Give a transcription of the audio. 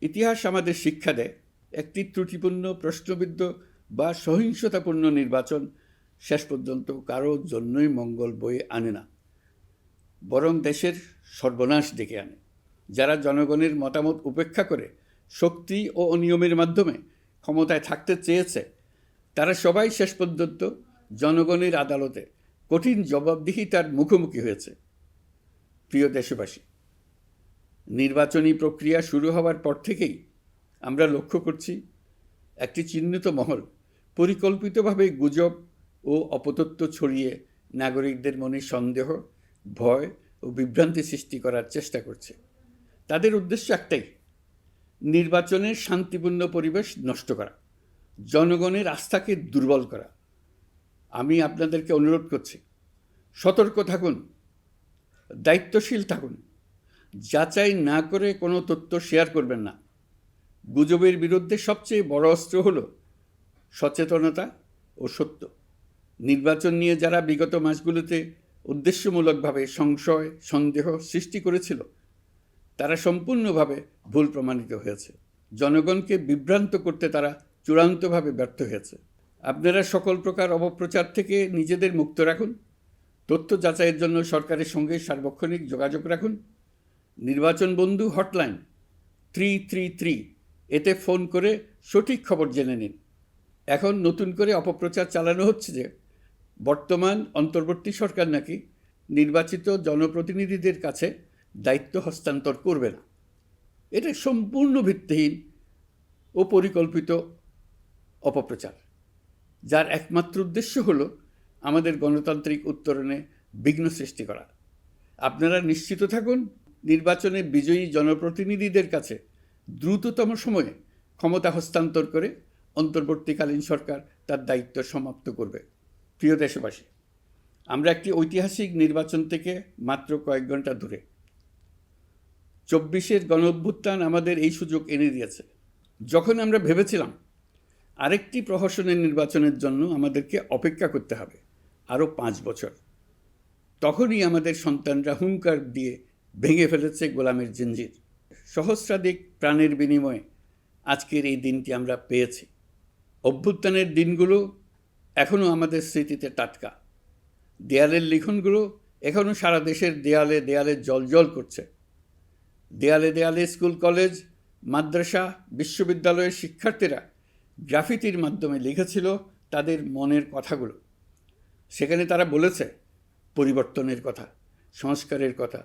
ইতিহাস আমাদের শিক্ষা দেয় একটি ত্রুটিপূর্ণ, প্রশ্নবিদ্ধ বা সহিংসতাপূর্ণ নির্বাচন শেষ পর্যন্ত কারোর জন্যই মঙ্গল বয়ে আনে না, বরং দেশের সর্বনাশ ডেকে আনে। যারা জনগণের মতামত উপেক্ষা করে শক্তি ও অনিয়মের মাধ্যমে ক্ষমতায় থাকতে চেয়েছে, তারা সবাই শেষ পর্যন্ত জনগণের আদালতে কঠিন জবাবদিহিতার মুখোমুখি হয়েছে। প্রিয় দেশবাসী, নির্বাচনী প্রক্রিয়া শুরু হওয়ার পর থেকেই আমরা লক্ষ্য করছি একটি চিহ্নিত মহল পরিকল্পিতভাবে গুজব ও অপতথ্য ছড়িয়ে নাগরিকদের মনে সন্দেহ, ভয় ও বিভ্রান্তি সৃষ্টি করার চেষ্টা করছে। তাদের উদ্দেশ্য একটাই, নির্বাচনের শান্তিপূর্ণ পরিবেশ নষ্ট করা, জনগণের আস্থাকে দুর্বল করা। আমি আপনাদেরকে অনুরোধ করছি, সতর্ক থাকুন, দায়িত্বশীল থাকুন, যাচাই না করে কোনো তথ্য শেয়ার করবেন না। গুজবের বিরুদ্ধে সবচেয়ে বড় অস্ত্র হলো সচেতনতা ও সত্য। নির্বাচন নিয়ে যারা বিগত মাসগুলোতে উদ্দেশ্যমূলকভাবে সংশয়, সন্দেহ সৃষ্টি করেছিল, তারা সম্পূর্ণভাবে ভুল প্রমাণিত হয়েছে। জনগণকে বিভ্রান্ত করতে তারা চূড়ান্তভাবে ব্যর্থ হয়েছে। আপনারা সকল প্রকার অপপ্রচার থেকে নিজেদের মুক্ত রাখুন। তথ্য যাচাইয়ের জন্য সরকারের সঙ্গে সার্বক্ষণিক যোগাযোগ রাখুন। নির্বাচন বন্ধু হটলাইন 333 এতে ফোন করে সঠিক খবর জেনে নিন। এখন নতুন করে অপপ্রচার চালানো হচ্ছে যে বর্তমান অন্তর্বর্তী সরকার নাকি নির্বাচিত জনপ্রতিনিধিদের কাছে দায়িত্ব হস্তান্তর করবে না। এটা সম্পূর্ণ ভিত্তিহীন ও পরিকল্পিত অপপ্রচার, যার একমাত্র উদ্দেশ্য হলো আমাদের গণতান্ত্রিক উত্তরণে বিঘ্ন সৃষ্টি করা। আপনারা নিশ্চিত থাকুন, নির্বাচনে বিজয়ী জনপ্রতিনিধিদের কাছে দ্রুততম সময়ে ক্ষমতা হস্তান্তর করে অন্তর্বর্তীকালীন সরকার তার দায়িত্ব সমাপ্ত করবে। প্রিয় দেশবাসী, আমরা একটি ঐতিহাসিক নির্বাচন থেকে মাত্র কয়েক ঘন্টা দূরে। 24-এর গণঅভ্যুত্থান আমাদের এই সুযোগ এনে দিয়েছে। যখন আমরা ভেবেছিলাম আরেকটি প্রহসনের নির্বাচনের জন্য আমাদেরকে অপেক্ষা করতে হবে আরও 5 বছর, তখনই আমাদের সন্তানরা হুঙ্কার দিয়ে ভেঙে ফেলেছে গোলামের জিঞ্জির। সহস্রাধিক প্রাণের বিনিময়ে আজকের এই দিনটি আমরা পেয়েছি। অভ্যুত্থানের দিনগুলো এখনও আমাদের স্মৃতিতে টাটকা। দেয়ালের লিখনগুলো এখনও সারা দেশের দেয়ালে দেয়ালে জ্বলজ্বল করছে। দেয়ালে দেয়ালে স্কুল, কলেজ, মাদ্রাসা, বিশ্ববিদ্যালয়ের শিক্ষার্থীরা গ্রাফিতির মাধ্যমে লিখেছিল তাদের মনের কথাগুলো। সেখানে তারা বলেছে পরিবর্তনের কথা, সংস্কারের কথা,